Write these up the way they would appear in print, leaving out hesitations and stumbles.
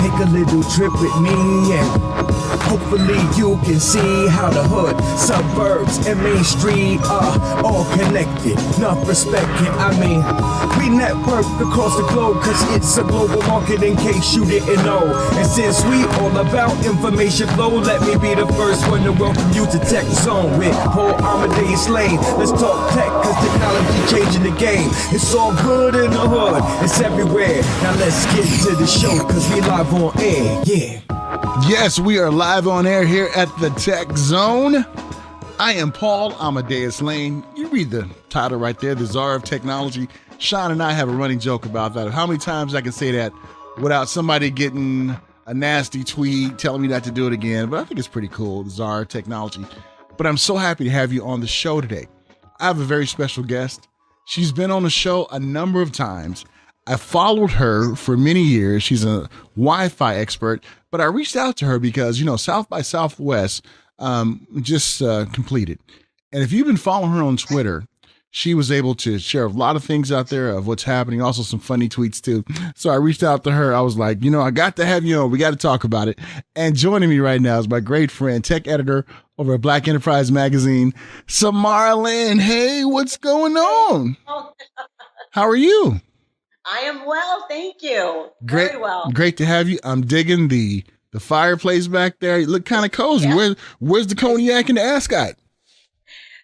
Take a little trip with me and hopefully you can see how the hood, suburbs, and Main Street are all connected. Enough respect, I mean, we network across the globe cause it's a global market in case you didn't know. And since we all about information flow, let me be the first one to welcome you to Tech Zone with Paul Amadeus Lane. Let's talk tech cause technology changing the game. It's all good in the hood, it's everywhere. Now let's get to the show cause we live on air, yeah. Yes, we are live on air here at the Tech Zone. I am Paul Amadeus Lane. You read the title right there, the Czar of Technology. Sean and I have a running joke about that. How many times I can say that without somebody getting a nasty tweet telling me not to do it again. But I think it's pretty cool, the Czar of Technology. But I'm so happy to have you on the show today. I have a very special guest. She's been on the show a number of times. I followed her for many years. She's a Wi-Fi expert, but I reached out to her because, you know, South by Southwest just completed. And if you've been following her on Twitter, she was able to share a lot of things out there of what's happening, also some funny tweets too. So I reached out to her. I was like, you know, I got to have you on. We got to talk about it. And joining me right now is my great friend, tech editor over at Black Enterprise Magazine, Samara Lynn. Hey, what's going on? How are you? I am well, thank you. Great, very well. Great to have you. I'm digging the fireplace back there. You look kind of cozy. Yeah. Where's the cognac and the ascot?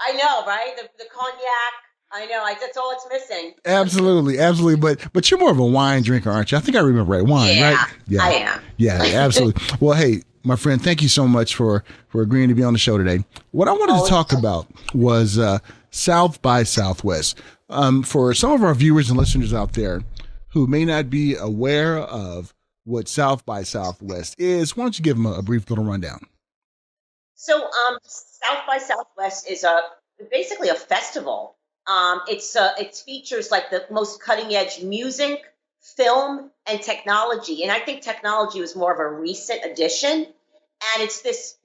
I know, right? The cognac. I know. That's all it's missing. Absolutely. But you're more of a wine drinker, aren't you? I think I remember right. Wine, right? Yeah, I am. Yeah, absolutely. Well, hey, my friend, thank you so much for agreeing to be on the show today. What I wanted to talk about was South by Southwest. For some of our viewers and listeners out there who may not be aware of what South by Southwest is, why don't you give them a brief little rundown? So, South by Southwest is basically a festival. It features like the most cutting edge music, film, and technology. And I think technology was more of a recent addition. And it's this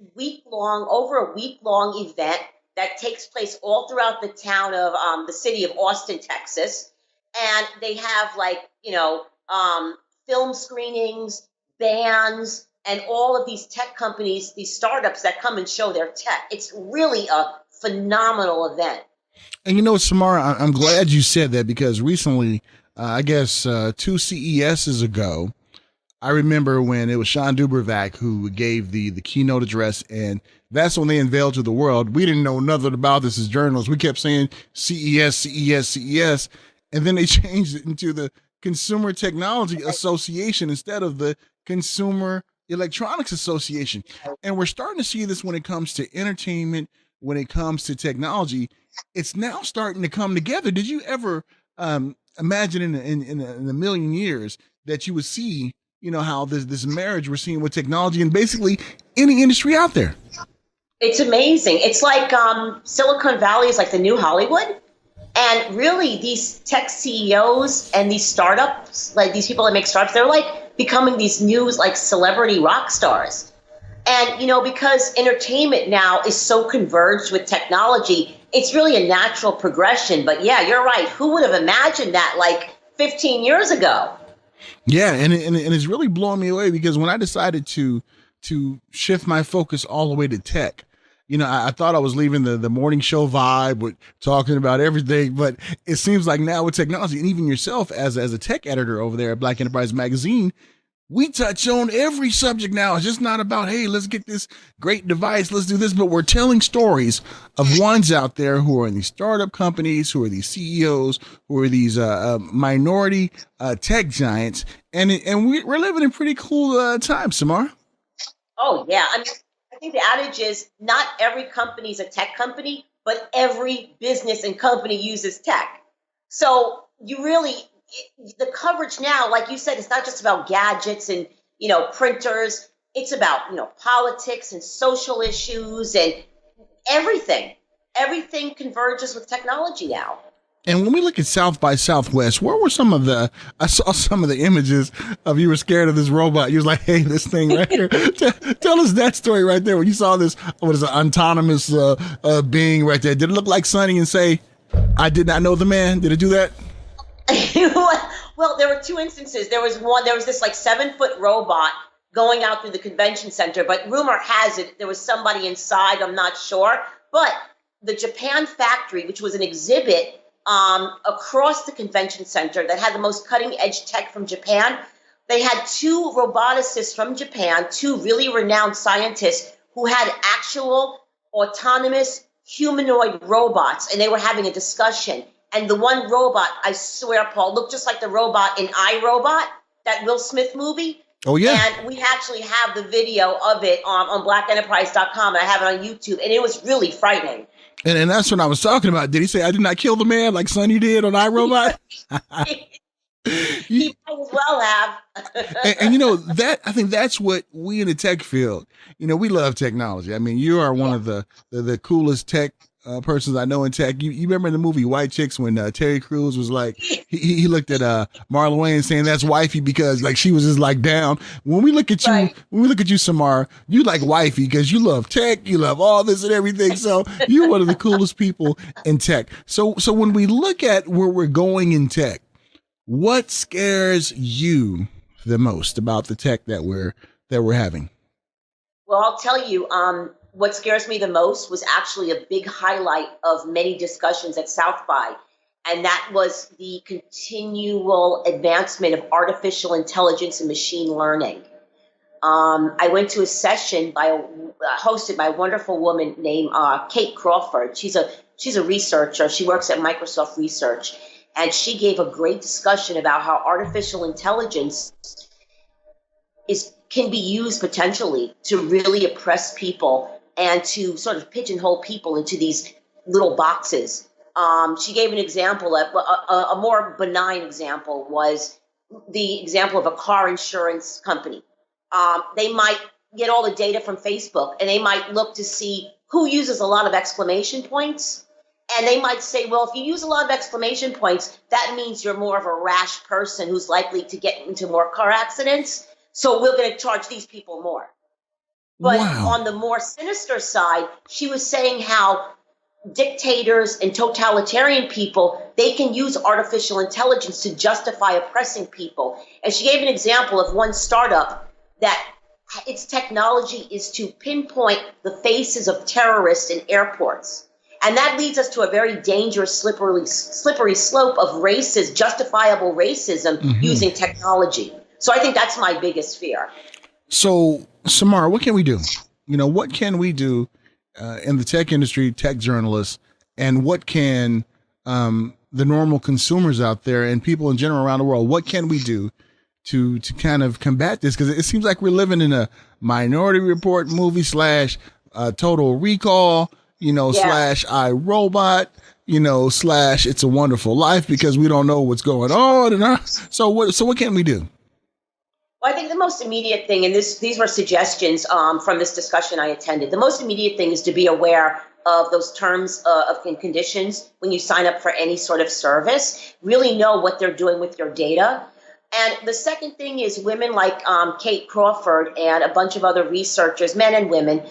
over a week long event that takes place all throughout the town of the city of Austin, Texas. And they have film screenings, bands, and all of these tech companies, these startups that come and show their tech. It's really a phenomenal event. And you know, Samara, I'm glad you said that because recently, I guess 2 CESs ago, I remember when it was Sean Dubervac who gave the keynote address, and that's when they unveiled to the world. We didn't know nothing about this as journalists. We kept saying CES, CES, CES, and then they changed it into the Consumer Technology Association instead of the Consumer Electronics Association. And we're starting to see this when it comes to entertainment, when it comes to technology. It's now starting to come together. Did you ever imagine in a million years that you would see, you know, how this marriage we're seeing with technology and basically any industry out there? It's amazing. It's like Silicon Valley is like the new Hollywood. And really, these tech CEOs and these startups, like these people that make startups, they're like becoming these new like celebrity rock stars. And, you know, because entertainment now is so converged with technology, it's really a natural progression. But yeah, you're right. Who would have imagined that like 15 years ago? Yeah, and it's really blowing me away because when I decided to shift my focus all the way to tech, you know, I thought I was leaving the morning show vibe with talking about everything, but it seems like now with technology and even yourself as a tech editor over there at Black Enterprise Magazine, we touch on every subject now. It's just not about, hey, let's get this great device, let's do this, but we're telling stories of ones out there who are in these startup companies, who are these CEOs, who are these minority tech giants, and we're living in pretty cool times, Samara. Oh, yeah. I think the adage is not every company is a tech company, but every business and company uses tech. So the coverage now, like you said, it's not just about gadgets and, you know, printers. It's about, you know, politics and social issues and everything. Everything converges with technology now. And when we look at South by Southwest, where were I saw some of the images of you were scared of this robot. You was like, hey, this thing right here. Tell us that story right there. When you saw this, what is it, autonomous being right there. Did it look like Sonny and say, I did not know the man? Did it do that? Well, there were two instances. There was this like 7-foot robot going out through the convention center, but rumor has it there was somebody inside. I'm not sure. But the Japan factory, which was an exhibit across the convention center that had the most cutting edge tech from Japan, they had two roboticists from Japan, two really renowned scientists who had actual autonomous humanoid robots, and they were having a discussion. And the one robot, I swear, Paul, looked just like the robot in iRobot, that Will Smith movie. Oh, yeah. And we actually have the video of it on blackenterprise.com, and I have it on YouTube, and it was really frightening. And that's what I was talking about. Did he say, I did not kill the man like Sonny did on iRobot? He might as well have. and you know, I think that's what we in the tech field, you know, we love technology. I mean, you are one of the coolest tech persons I know in tech. You remember in the movie White Chicks when Terry Crews was like, he looked at Marlon Wayans saying that's wifey because like she was just like down. When we look at you, when we look at you, Samara, you like wifey because you love tech, you love all this and everything. So you're one of the coolest people in tech. So when we look at where we're going in tech, what scares you the most about the tech that we're having? Well, I'll tell you, what scares me the most was actually a big highlight of many discussions at South by, and that was the continual advancement of artificial intelligence and machine learning. I went to a session hosted by a wonderful woman named Kate Crawford. She's a researcher. She works at Microsoft Research. And she gave a great discussion about how artificial intelligence can be used potentially to really oppress people and to sort of pigeonhole people into these little boxes. She gave an example, a more benign example was the example of a car insurance company. They might get all the data from Facebook, and they might look to see who uses a lot of exclamation points. And they might say, well, if you use a lot of exclamation points, that means you're more of a rash person who's likely to get into more car accidents. So we're going to charge these people more. But on the more sinister side, she was saying how dictators and totalitarian people, they can use artificial intelligence to justify oppressing people. And she gave an example of one startup that its technology is to pinpoint the faces of terrorists in airports. And that leads us to a very dangerous, slippery slope of justifiable racism using technology. So I think that's my biggest fear. So, Samara, what can we do? You know, what can we do in the tech industry, tech journalists, and what can the normal consumers out there and people in general around the world, what can we do to kind of combat this? Because it seems like we're living in a Minority Report movie / Total Recall, slash iRobot, slash It's a Wonderful Life, because we don't know what's going on. So what can we do? Well, I think the most immediate thing, and these were suggestions from this discussion I attended, the most immediate thing is to be aware of those terms of conditions when you sign up for any sort of service. Really know what they're doing with your data. And the second thing is women like Kate Crawford and a bunch of other researchers, men and women,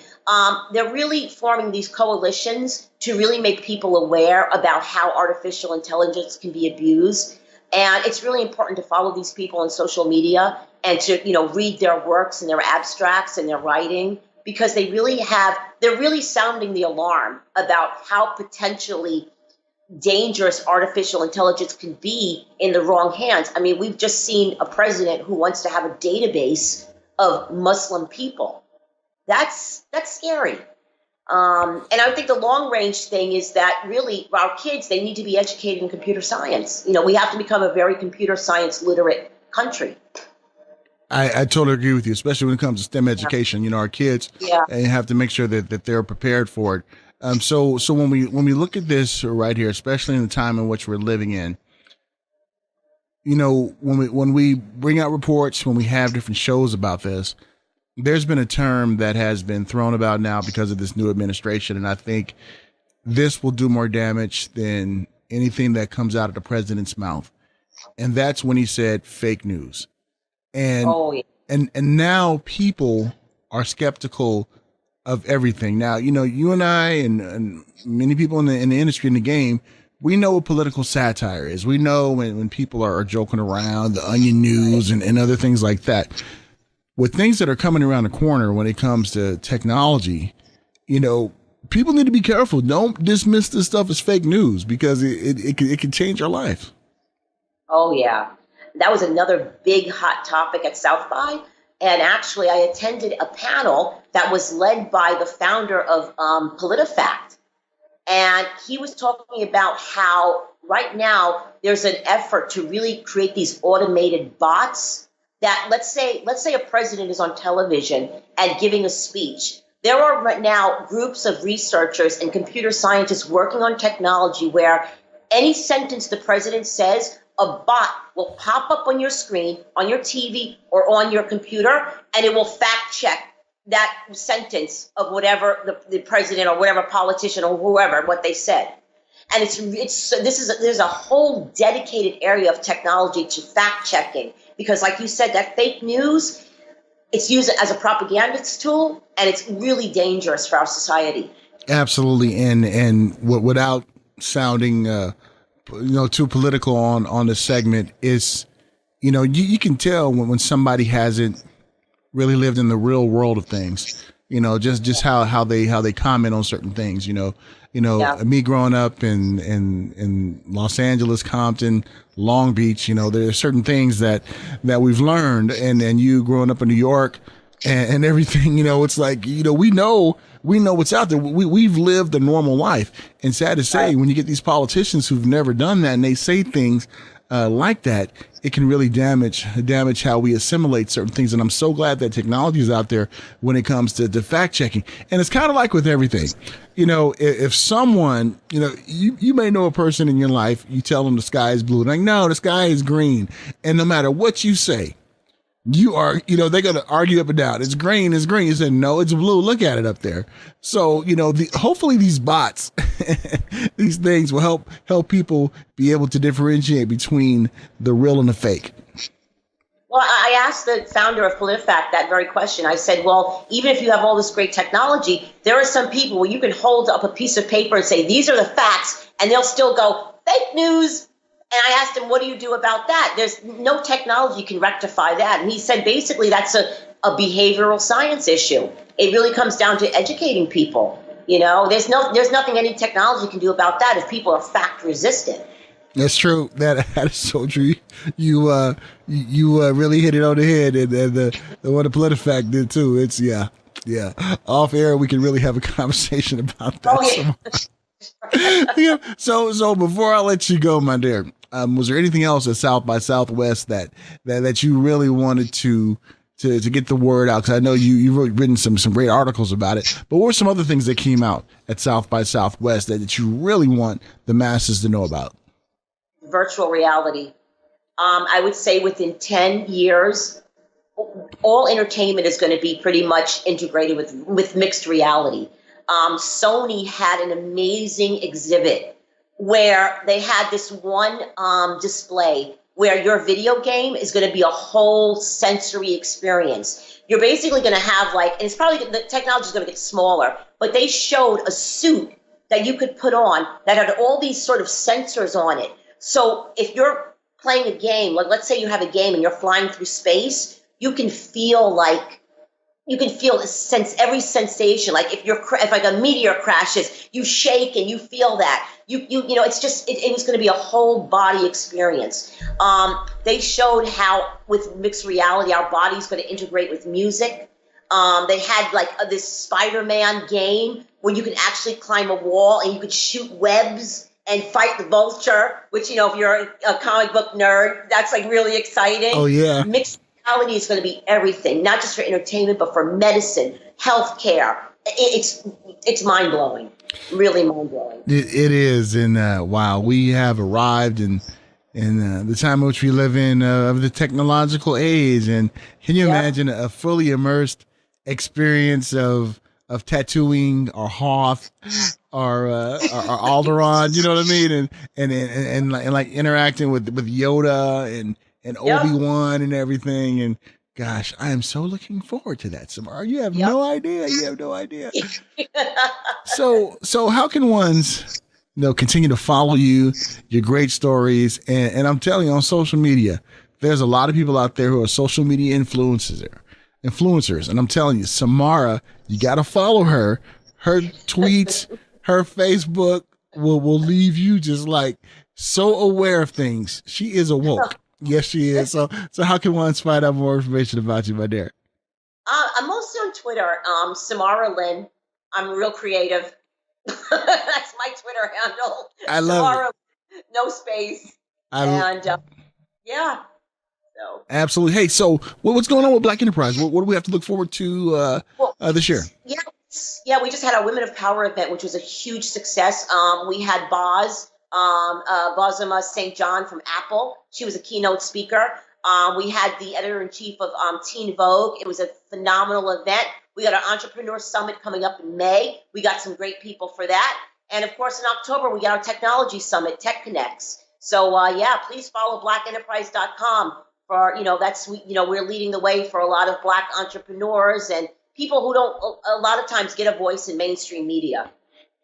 they're really forming these coalitions to really make people aware about how artificial intelligence can be abused. And it's really important to follow these people on social media and to, read their works and their abstracts and their writing, because they're really sounding the alarm about how potentially dangerous artificial intelligence can be in the wrong hands. I mean, we've just seen a president who wants to have a database of Muslim people. That's scary. And I think the long range thing is that really our kids, they need to be educated in computer science. We have to become a very computer science literate country. I totally agree with you, especially when it comes to STEM education. Our kids and have to make sure that they're prepared for it. So when we look at this right here, especially in the time in which we're living in, when we bring out reports, when we have different shows about this, there's been a term that has been thrown about now because of this new administration. And I think this will do more damage than anything that comes out of the president's mouth. And that's when he said fake news. And and now people are skeptical of everything. Now, you and I and many people in the industry, in the game, we know what political satire is. We know when people are joking around, the Onion News and other things like that. With things that are coming around the corner when it comes to technology, people need to be careful. Don't dismiss this stuff as fake news because it can change your life. Oh, yeah. That was another big hot topic at South by. And actually, I attended a panel that was led by the founder of PolitiFact. And he was talking about how right now there's an effort to really create these automated bots that let's say a president is on television and giving a speech. There are right now groups of researchers and computer scientists working on technology where any sentence the president says, a bot will pop up on your screen, on your TV, or on your computer, and it will fact check that sentence of whatever the president or whatever politician or whoever, what they said. And there's a whole dedicated area of technology to fact checking because, like you said, that fake news, it's used as a propagandist tool, and it's really dangerous for our society. Absolutely, and without sounding too political on this segment, is you can tell when somebody hasn't really lived in the real world of things. Just how they comment on certain things. Me growing up in Los Angeles, Compton, Long Beach, there are certain things that we've learned, and you growing up in New York and everything, it's like, we know what's out there. We've lived a normal life. And sad to say, when you get these politicians who've never done that and they say things like that, it can really damage how we assimilate certain things. And I'm so glad that technology is out there when it comes to fact checking. And it's kind of like with everything, if someone, you may know a person in your life, you tell them the sky is blue. They're like, no, the sky is green. And no matter what you say, they're going to argue up and down. It's green. You said, no, it's blue. Look at it up there. So, hopefully these bots, these things will help people be able to differentiate between the real and the fake. Well, I asked the founder of PolitiFact that very question. I said, well, even if you have all this great technology, there are some people where you can hold up a piece of paper and say, these are the facts, and they'll still go, fake news. And I asked him, what do you do about that? There's no technology can rectify that. And he said, basically, that's a behavioral science issue. It really comes down to educating people. There's nothing any technology can do about that if people are fact resistant. That's true. That is so true. You really hit it on the head, and the one the PolitiFact did too. It's yeah. Off air, we can really have a conversation about that. Oh, yeah. Yeah. So before I let you go, my dear, was there anything else at South by Southwest that you really wanted to get the word out? Because I know you've written some great articles about it. But what were some other things that came out at South by Southwest that you really want the masses to know about? Virtual reality. I would say within 10 years, all entertainment is going to be pretty much integrated with mixed reality. Sony had an amazing exhibit where they had this one display where your video game is going to be a whole sensory experience. You're basically going to have and it's probably, the technology is going to get smaller, but they showed a suit that you could put on that had all these sort of sensors on it. So if you're playing a game, let's say you have a game and you're flying through space, you can feel every sensation. Like if like a meteor crashes, you shake and you feel that. It was going to be a whole body experience. They showed how with mixed reality, our body's going to integrate with music. They had this Spider-Man game where you can actually climb a wall and you could shoot webs and fight the vulture, which, if you're a comic book nerd, that's really exciting. Oh, yeah. Mixed reality is going to be everything, not just for entertainment, but for medicine, healthcare. It's mind-blowing, really mind-blowing. It is. And wow, we have arrived in the time in which we live in of the technological age. And can you imagine a fully immersed experience of tattooing or Hoth or Alderaan, you know what I mean? And like interacting with Yoda and Obi-Wan and everything. And gosh, I am so looking forward to that, Samara. You have no idea. So how can ones continue to follow you, your great stories. And I'm telling you, on social media, there's a lot of people out there who are social media influencers. And I'm telling you, Samara, you got to follow her. Her tweets, her Facebook will leave you just like so aware of things. She is awoke. Yes, she is. So how can one find out more information about you, my dear? I'm mostly on Twitter, Samara Lynn. I'm real creative. That's my Twitter handle. I love Samara, it. No space. Yeah. So absolutely. Hey, so what's going on with Black Enterprise? What do we have to look forward to this year? Yeah, we just had our Women of Power event, which was a huge success. We had Bozoma St. John from Apple. She was a keynote speaker. We had the editor-in-chief of Teen Vogue. It was a phenomenal event. We got our Entrepreneur Summit coming up in May. We got some great people for that. And, of course, in October, we got our Technology Summit, Tech Connects. So, please follow blackenterprise.com for, we're leading the way for a lot of Black entrepreneurs and people who don't a lot of times get a voice in mainstream media.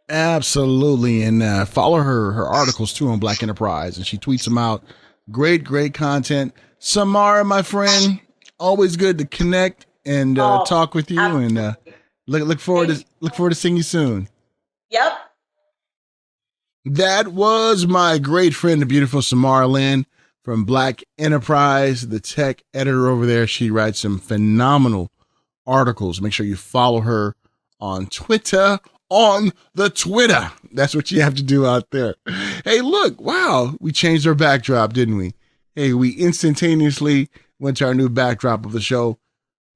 Absolutely. And follow her articles, too, on Black Enterprise. And she tweets them out. Great content. Samara, my friend, always good to connect and talk with you. Absolutely. And look forward to seeing you soon. Yep. That was my great friend, the beautiful Samara Lynn from Black Enterprise, the tech editor over there. She writes some phenomenal articles. Make sure you follow her on Twitter. On the Twitter. That's what you have to do out there. Hey, look, wow, we changed our backdrop, didn't we? Hey, we instantaneously went to our new backdrop of the show.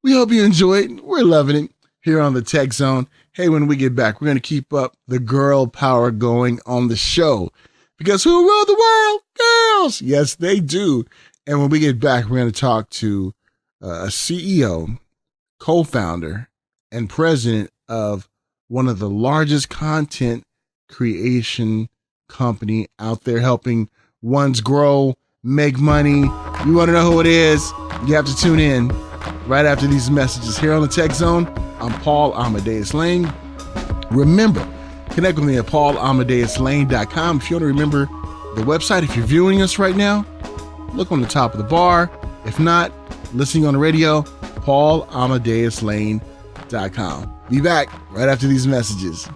We hope you enjoy it. We're loving it here on the Tech Zone. Hey, when we get back, we're going to keep up the girl power going on the show. Because who rule the world? Girls! Yes, they do. And when we get back, we're going to talk to a CEO, co-founder, and president of one of the largest content creation company out there, helping ones grow, make money. You want to know who it is? You have to tune in right after these messages here on the Tech Zone. I'm Paul Amadeus Lane. Remember, connect with me at paulamadeuslane.com. If you want to remember the website, if you're viewing us right now, look on the top of the bar. If not, listening on the radio, paulamadeuslane.com. Be back right after these messages.